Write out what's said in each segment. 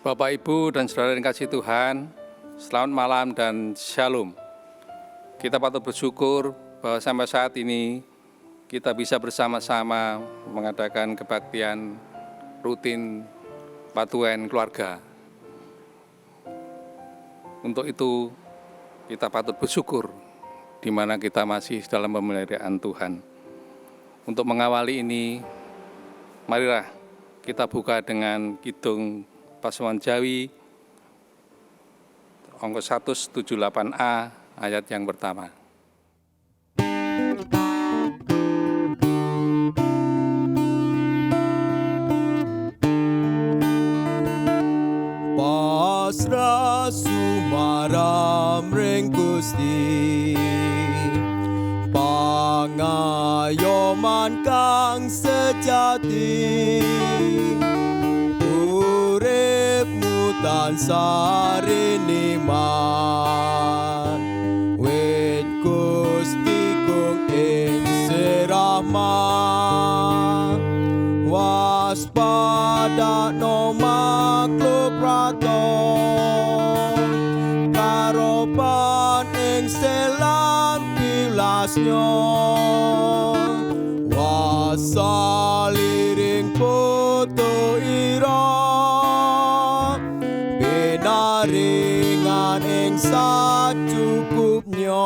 Bapak, Ibu, dan saudara yang kasih Tuhan, selamat malam dan shalom. Kita patut bersyukur bahwa sampai saat ini kita bisa bersama-sama mengadakan kebaktian rutin Patuhen Keluarga. Untuk itu kita patut bersyukur di mana kita masih dalam pemeliharaan Tuhan. Untuk mengawali ini, marilah kita buka dengan kidung Pasaman Jawi, angka 178a, ayat yang pertama. Pasrah sumaram ring Gusti, pangayoman kang sejati. Tansah riniman wit Gusti kung ing sirahmat, waspada no makhluk raton karoban ing selang pilasnya, wasaliring putu ira ringan ing sacukupnya.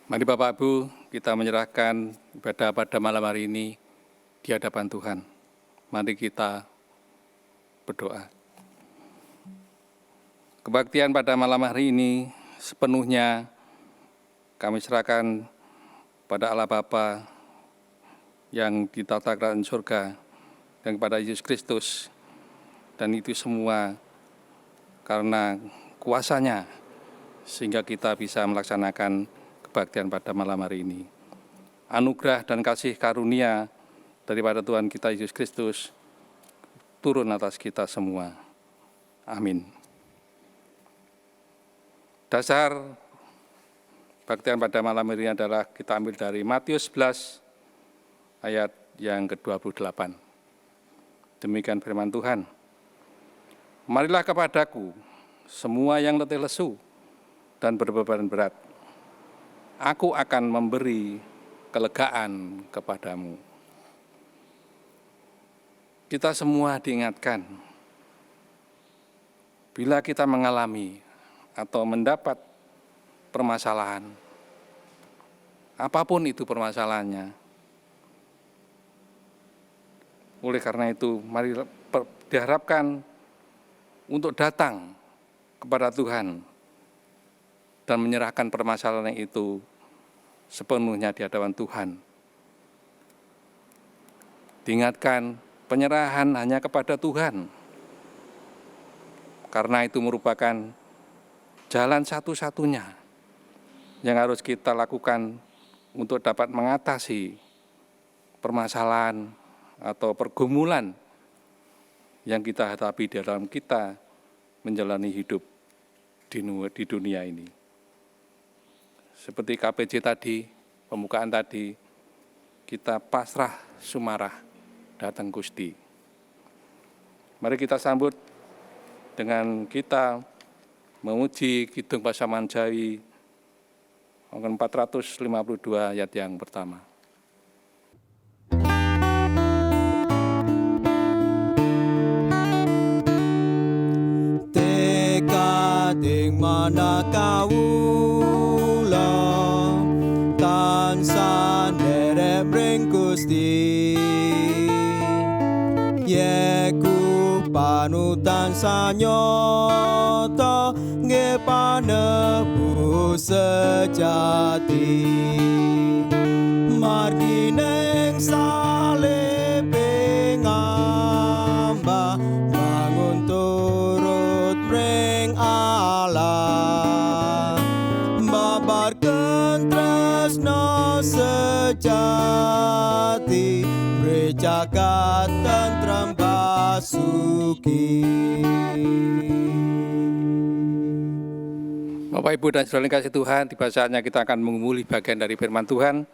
Mari Bapak Ibu, kita menyerahkan ibadah pada malam hari ini di hadapan Tuhan. Mari kita berdoa. Kebaktian pada malam hari ini sepenuhnya kami serahkan pada Allah Bapa yang di tata kerajaan surga dan kepada Yesus Kristus, dan itu semua karena kuasanya sehingga kita bisa melaksanakan kebaktian pada malam hari ini. Anugerah dan kasih karunia daripada Tuhan kita Yesus Kristus turun atas kita semua. Amin. Dasar kebaktian pada malam hari ini adalah kita ambil dari Matius 11 ayat yang ke-28. Demikian firman Tuhan. Marilah kepadaku semua yang letih lesu dan berbeban berat. Aku akan memberi kelegaan kepadamu. Kita semua diingatkan, bila kita mengalami atau mendapat permasalahan, apapun itu permasalahannya, oleh karena itu, mari diharapkan untuk datang kepada Tuhan dan menyerahkan permasalahan itu sepenuhnya di hadapan Tuhan. Diingatkan, penyerahan hanya kepada Tuhan, karena itu merupakan jalan satu-satunya yang harus kita lakukan untuk dapat mengatasi permasalahan atau pergumulan yang kita hadapi di dalam kita menjalani hidup di dunia ini. Seperti KPJ tadi, pembukaan tadi, kita pasrah sumarah datang Gusti. Mari kita sambut dengan kita memuji kidung Pasaman Jawi 452 ayat yang pertama. Ing mana kawula tansah nderek ring Gusti, yeku panutan sanyata nggih panebu sejati, margi ning salib ngambah bangun turut ring Allah, babarkan tresno sejati, jagat tentrem basuki. Bapak, Ibu, dan saudara yang kasih Tuhan, tiba saatnya kita akan mengumuli bagian dari firman Tuhan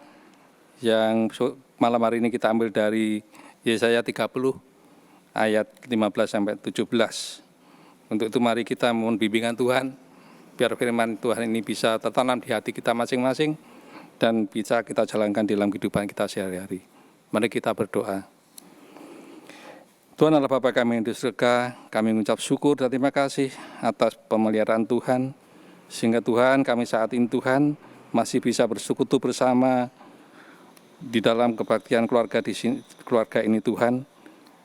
yang malam hari ini kita ambil dari Yesaya 30 ayat 15 sampai 17. Untuk itu mari kita mohon bimbingan Tuhan, biar firman Tuhan ini bisa tertanam di hati kita masing-masing dan bisa kita jalankan dalam kehidupan kita sehari-hari. Mari kita berdoa. Tuhan Allah Bapa kami yang di surga, kami mengucap syukur dan terima kasih atas pemeliharaan Tuhan, sehingga Tuhan kami saat ini Tuhan masih bisa bersekutu bersama di dalam kebaktian keluarga keluarga ini Tuhan,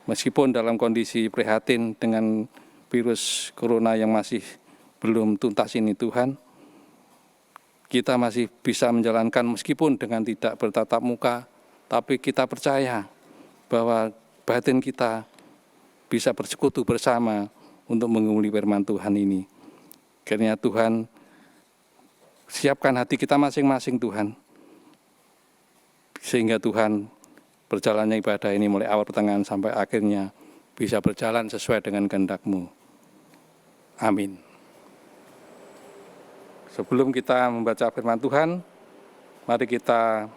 meskipun dalam kondisi prihatin dengan virus corona yang masih belum tuntas ini Tuhan, kita masih bisa menjalankan meskipun dengan tidak bertatap muka, tapi kita percaya bahwa batin kita bisa bersekutu bersama untuk mengumuli firman Tuhan ini. Kiranya Tuhan siapkan hati kita masing-masing Tuhan, sehingga Tuhan berjalannya ibadah ini mulai awal pertengahan sampai akhirnya bisa berjalan sesuai dengan kehendak-Mu. Amin. Sebelum kita membaca firman Tuhan, mari kita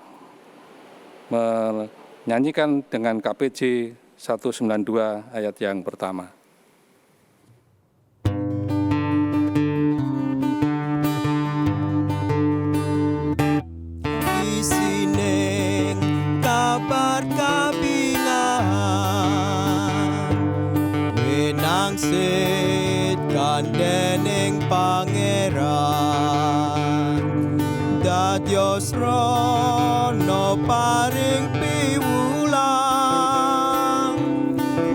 menyanyikan dengan KPJ 192 ayat yang pertama. Kabar kabingahan winangsit kandening pangeran dadyos rono paring piwulang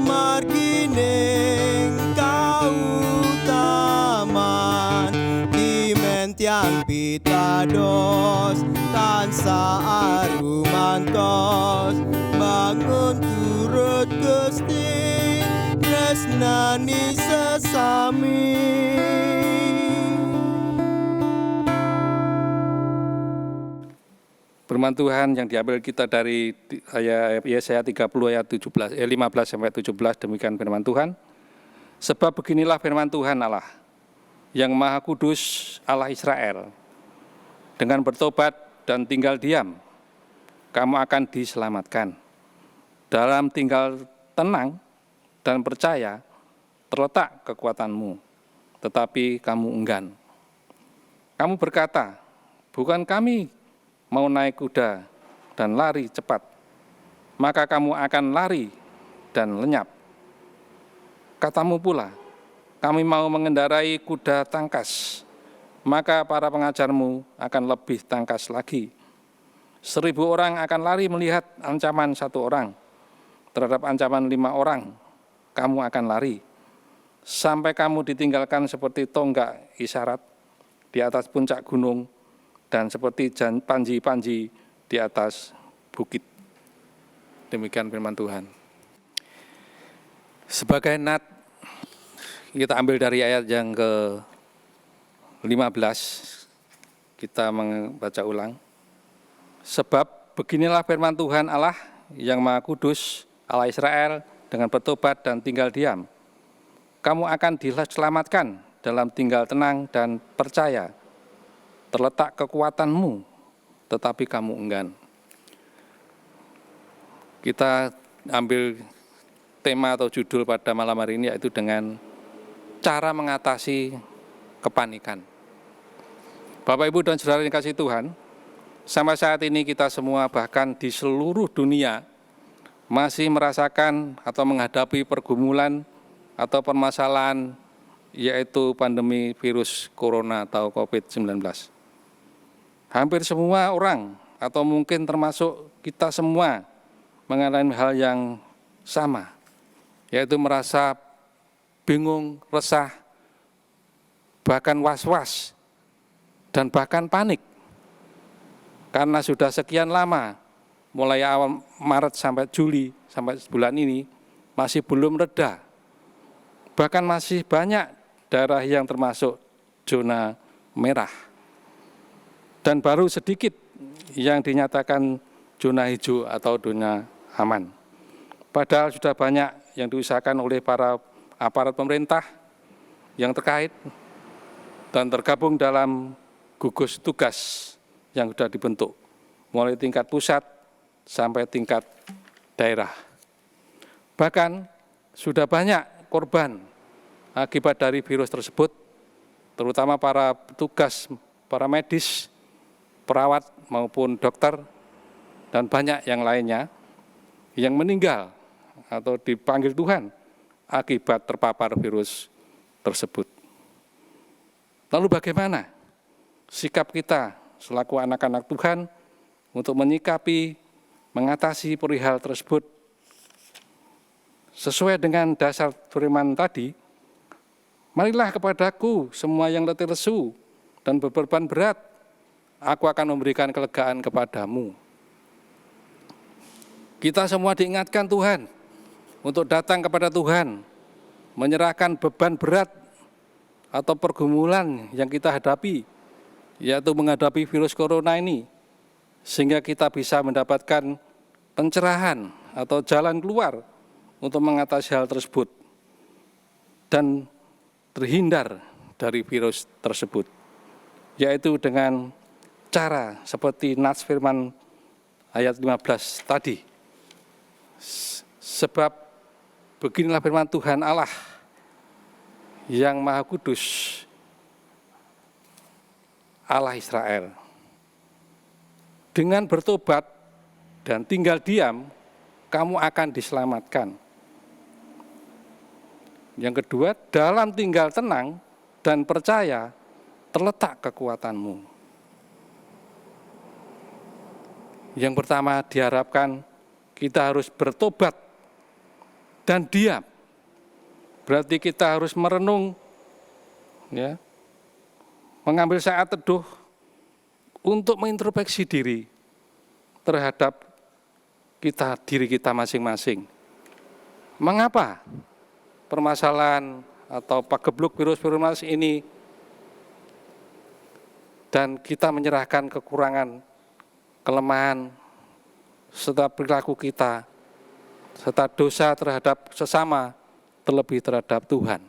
margining kautaman dimentiang pitados tansah arumantos bangun turut Gusti tresnani sesami. Firman Tuhan yang diambil kita dari Yesaya 30 ayat 15 sampai 17, demikian firman Tuhan. Sebab beginilah firman Tuhan Allah yang Maha Kudus, Allah Israel, dengan bertobat dan tinggal diam, kamu akan diselamatkan. Dalam tinggal tenang dan percaya terletak kekuatanmu, tetapi kamu enggan. Kamu berkata, bukan kami mau naik kuda dan lari cepat, maka kamu akan lari dan lenyap. Katamu pula, kami mau mengendarai kuda tangkas, maka para pengajarmu akan lebih tangkas lagi. 1000 orang akan lari melihat ancaman 1 orang, terhadap ancaman 5 orang, kamu akan lari. Sampai kamu ditinggalkan seperti tonggak isyarat di atas puncak gunung, dan seperti panji-panji di atas bukit. Demikian firman Tuhan. Sebagai nat, kita ambil dari ayat yang ke-15, kita membaca ulang. Sebab beginilah firman Tuhan Allah yang Maha Kudus, Allah Israel, dengan bertobat dan tinggal diam. Kamu akan diselamatkan dalam tinggal tenang dan percaya. Terletak kekuatanmu, tetapi kamu enggan. Kita ambil tema atau judul pada malam hari ini, yaitu dengan cara mengatasi kepanikan. Bapak, Ibu, dan saudara yang kasih Tuhan, sampai saat ini kita semua bahkan di seluruh dunia masih merasakan atau menghadapi pergumulan atau permasalahan, yaitu pandemi virus corona atau COVID-19. Hampir semua orang atau mungkin termasuk kita semua mengalami hal yang sama, yaitu merasa bingung, resah, bahkan was-was, dan bahkan panik. Karena sudah sekian lama, mulai awal Maret sampai Juli, sampai bulan ini, masih belum reda. Bahkan masih banyak daerah yang termasuk zona merah. Dan baru sedikit yang dinyatakan zona hijau atau zona aman. Padahal sudah banyak yang diusahakan oleh para aparat pemerintah yang terkait dan tergabung dalam gugus tugas yang sudah dibentuk, mulai tingkat pusat sampai tingkat daerah. Bahkan sudah banyak korban akibat dari virus tersebut, terutama para petugas, para medis, perawat maupun dokter, dan banyak yang lainnya yang meninggal atau dipanggil Tuhan akibat terpapar virus tersebut. Lalu bagaimana sikap kita selaku anak-anak Tuhan untuk menyikapi, mengatasi perihal tersebut? Sesuai dengan dasar firman tadi, marilah kepadaku semua yang letih lesu dan beban berat, aku akan memberikan kelegaan kepadamu. Kita semua diingatkan Tuhan untuk datang kepada Tuhan, menyerahkan beban berat atau pergumulan yang kita hadapi, yaitu menghadapi virus corona ini, sehingga kita bisa mendapatkan pencerahan atau jalan keluar untuk mengatasi hal tersebut dan terhindar dari virus tersebut, yaitu dengan cara seperti nats firman ayat 15 tadi. Sebab beginilah firman Tuhan Allah yang Maha Kudus, Allah Israel. Dengan bertobat dan tinggal diam, kamu akan diselamatkan. Yang kedua, dalam tinggal tenang dan percaya terletak kekuatanmu. Yang pertama, diharapkan kita harus bertobat dan diam. Berarti kita harus merenung, ya, mengambil saat teduh untuk mengintrospeksi diri terhadap diri kita masing-masing. Mengapa permasalahan atau pagebluk virus ini dan kita menyerahkan kekurangan, kelemahan, serta perilaku kita, serta dosa terhadap sesama, terlebih terhadap Tuhan.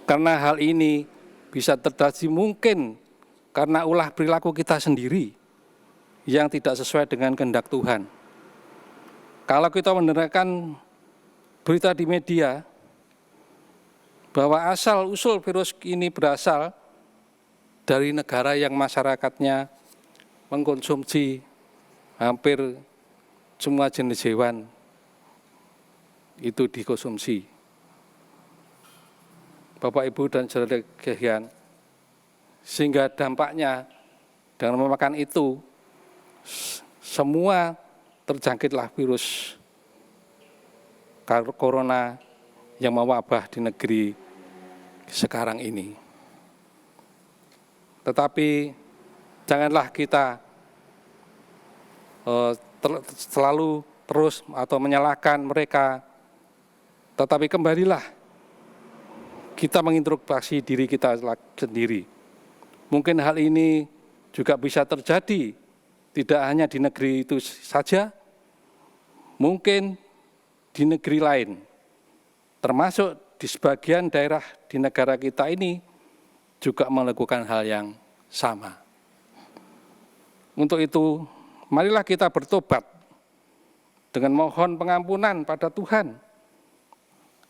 Karena hal ini bisa terjadi mungkin karena ulah perilaku kita sendiri yang tidak sesuai dengan kehendak Tuhan. Kalau kita mendengarkan berita di media bahwa asal-usul virus ini berasal dari negara yang masyarakatnya mengkonsumsi hampir semua jenis hewan itu dikonsumsi. Bapak, Ibu, dan saudara sekalian, sehingga dampaknya dengan memakan itu, semua terjangkitlah virus corona yang mewabah di negeri sekarang ini. Tetapi janganlah kita selalu terus atau menyalahkan mereka, tetapi kembalilah kita mengintrospeksi diri kita sendiri. Mungkin hal ini juga bisa terjadi tidak hanya di negeri itu saja, mungkin di negeri lain, termasuk di sebagian daerah di negara kita ini juga melakukan hal yang sama. Untuk itu, marilah kita bertobat dengan mohon pengampunan pada Tuhan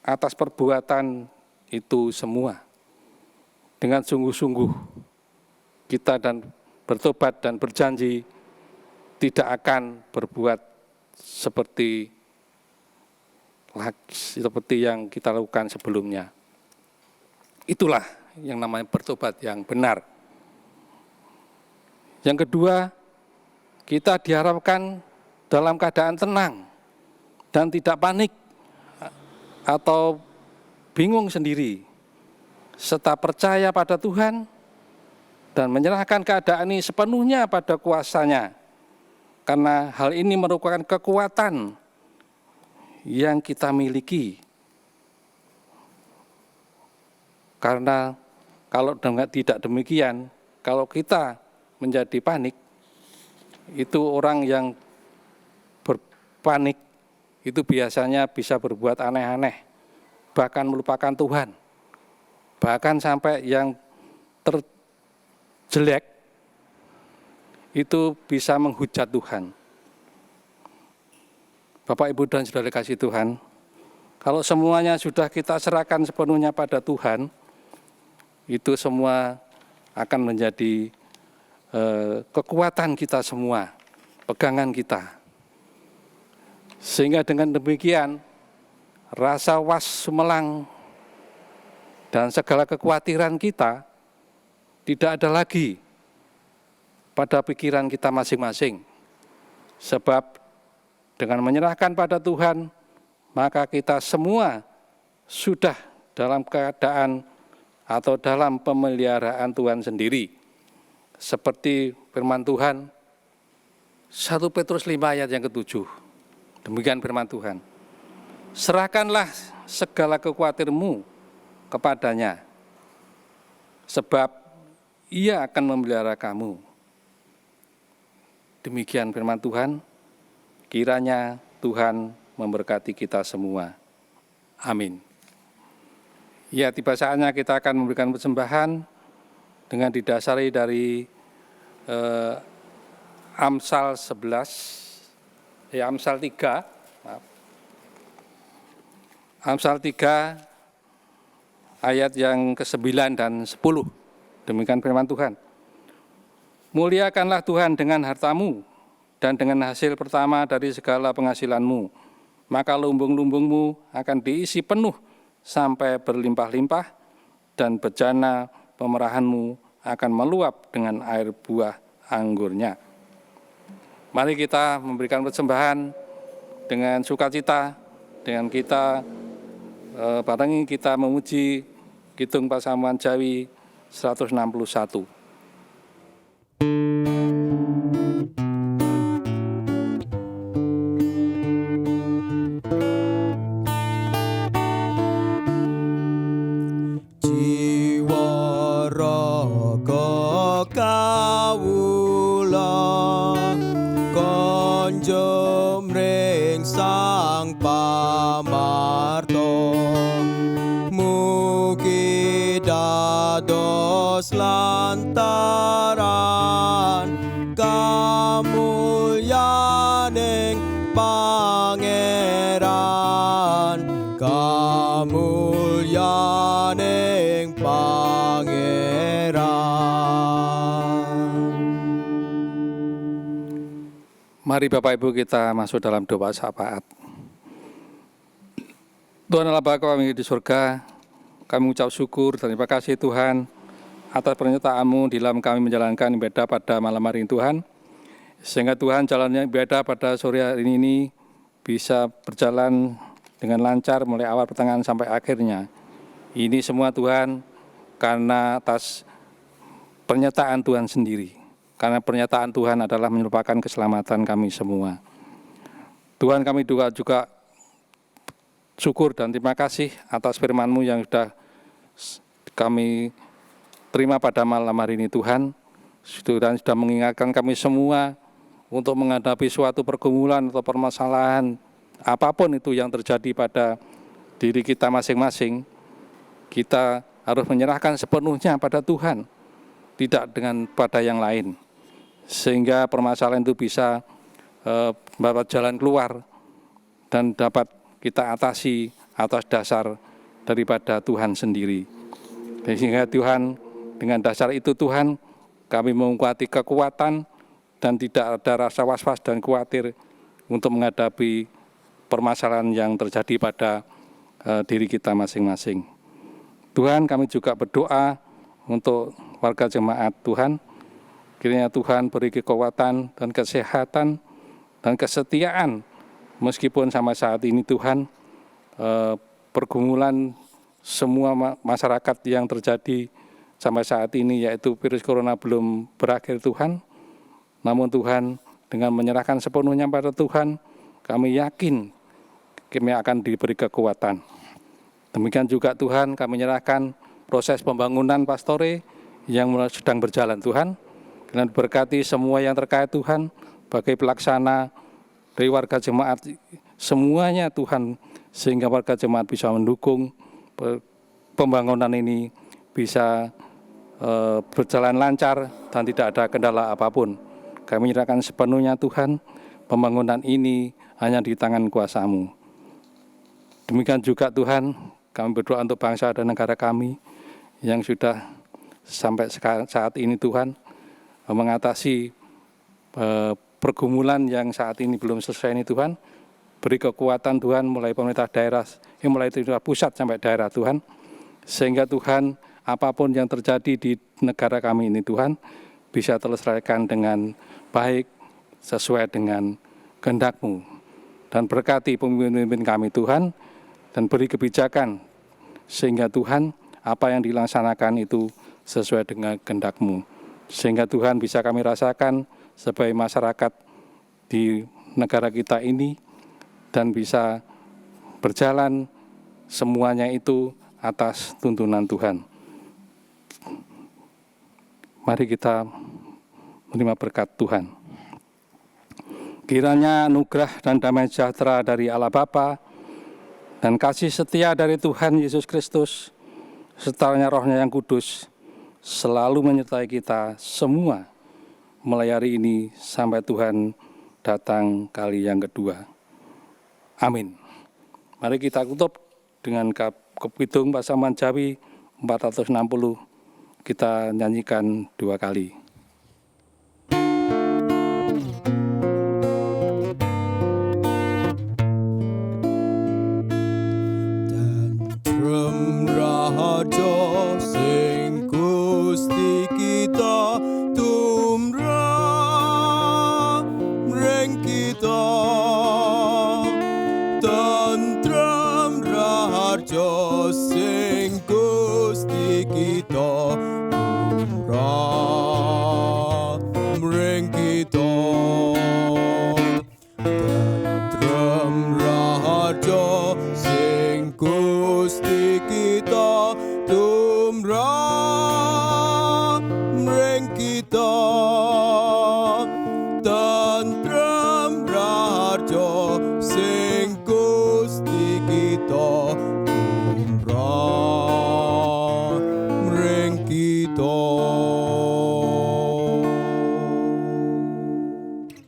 atas perbuatan itu semua. Dengan sungguh-sungguh kita dan bertobat dan berjanji tidak akan berbuat seperti yang kita lakukan sebelumnya. Itulah yang namanya bertobat yang benar. Yang kedua, kita diharapkan dalam keadaan tenang dan tidak panik atau bingung sendiri, serta percaya pada Tuhan dan menyerahkan keadaan ini sepenuhnya pada kuasa-Nya, karena hal ini merupakan kekuatan yang kita miliki. Karena kalau tidak demikian, kalau kita menjadi panik, itu orang yang berpanik itu biasanya bisa berbuat aneh-aneh, bahkan melupakan Tuhan, bahkan sampai yang terjelek itu bisa menghujat Tuhan. Bapak, Ibu, dan saudara kasih Tuhan, kalau semuanya sudah kita serahkan sepenuhnya pada Tuhan, itu semua akan menjadi kekuatan kita semua, pegangan kita. Sehingga dengan demikian, rasa was sumelang dan segala kekhawatiran kita tidak ada lagi pada pikiran kita masing-masing. Sebab dengan menyerahkan pada Tuhan, maka kita semua sudah dalam keadaan atau dalam pemeliharaan Tuhan sendiri. Seperti firman Tuhan, 1 Petrus 5 ayat yang ke-7. Demikian firman Tuhan. Serahkanlah segala kekhawatirmu kepadanya, sebab ia akan memelihara kamu. Demikian firman Tuhan, kiranya Tuhan memberkati kita semua. Amin. Ya, tiba saatnya kita akan memberikan persembahan dengan didasari dari Amsal 3, Amsal 3 ayat yang ke-9 dan 10. Demikian firman Tuhan. Muliakanlah Tuhan dengan hartamu dan dengan hasil pertama dari segala penghasilanmu, maka lumbung-lumbungmu akan diisi penuh sampai berlimpah-limpah, dan bejana pemerahanmu akan meluap dengan air buah anggurnya. Mari kita memberikan persembahan dengan sukacita, dengan kita barengi kita memuji Kidung Pasamuan Jawi 161. Lantaran kamulyaning Pangeran, kamulyaning Pangeran. Mari Bapak Ibu kita masuk dalam doa syafaat. Tuhan Allah Bapa kami di surga, kami ucap syukur dan terima kasih Tuhan atas penyertaan-Mu di dalam kami menjalankan ibadah pada malam hari ini Tuhan. Sehingga Tuhan jalannya ibadah pada sore hari ini bisa berjalan dengan lancar mulai awal pertengahan sampai akhirnya. Ini semua Tuhan karena atas pernyataan Tuhan sendiri. Karena pernyataan Tuhan adalah merupakan keselamatan kami semua. Tuhan, kami juga syukur dan terima kasih atas firman-Mu yang sudah kami terima pada malam hari ini Tuhan, dan sudah mengingatkan kami semua untuk menghadapi suatu pergumulan atau permasalahan apapun itu yang terjadi pada diri kita masing-masing. Kita harus menyerahkan sepenuhnya pada Tuhan, tidak dengan pada yang lain, sehingga permasalahan itu bisa mendapat jalan keluar dan dapat kita atasi atas dasar daripada Tuhan sendiri. Sehingga Tuhan, dengan dasar itu Tuhan, kami menguati kekuatan dan tidak ada rasa was-was dan khawatir untuk menghadapi permasalahan yang terjadi pada diri kita masing-masing. Tuhan, kami juga berdoa untuk warga jemaat Tuhan, kiranya Tuhan beri kekuatan dan kesehatan dan kesetiaan, meskipun sama saat ini Tuhan, pergumulan semua masyarakat yang terjadi sampai saat ini, yaitu virus corona belum berakhir Tuhan. Namun Tuhan, dengan menyerahkan sepenuhnya pada Tuhan, kami yakin kami akan diberi kekuatan. Demikian juga Tuhan, kami menyerahkan proses pembangunan pastore yang sedang berjalan Tuhan. Dengan berkati semua yang terkait Tuhan, bagi pelaksana dari warga jemaat semuanya Tuhan, sehingga warga jemaat bisa mendukung pembangunan ini bisa berjalan lancar dan tidak ada kendala apapun. Kami menyerahkan sepenuhnya Tuhan, pembangunan ini hanya di tangan kuasa-Mu. Demikian juga Tuhan, kami berdoa untuk bangsa dan negara kami yang sudah sampai saat ini Tuhan mengatasi pergumulan yang saat ini belum selesai ini Tuhan. Beri kekuatan Tuhan mulai pemerintah daerah, mulai pemerintah pusat sampai daerah Tuhan. Sehingga Tuhan apapun yang terjadi di negara kami ini Tuhan bisa terselesaikan dengan baik sesuai dengan kehendak-Mu. Dan berkati pemimpin kami Tuhan dan beri kebijakan sehingga Tuhan apa yang dilaksanakan itu sesuai dengan kehendak-Mu. Sehingga Tuhan bisa kami rasakan sebagai masyarakat di negara kita ini dan bisa berjalan semuanya itu atas tuntunan Tuhan. Mari kita menerima berkat Tuhan. Kiranya anugerah dan damai sejahtera dari Allah Bapa dan kasih setia dari Tuhan Yesus Kristus serta Roh-Nya yang kudus selalu menyertai kita semua mulai hari ini sampai Tuhan datang kali yang kedua. Amin. Mari kita tutup dengan Kidung Pasaman Jawi 460. Kita nyanyikan 2 kali. Tentrem raja sing Gusti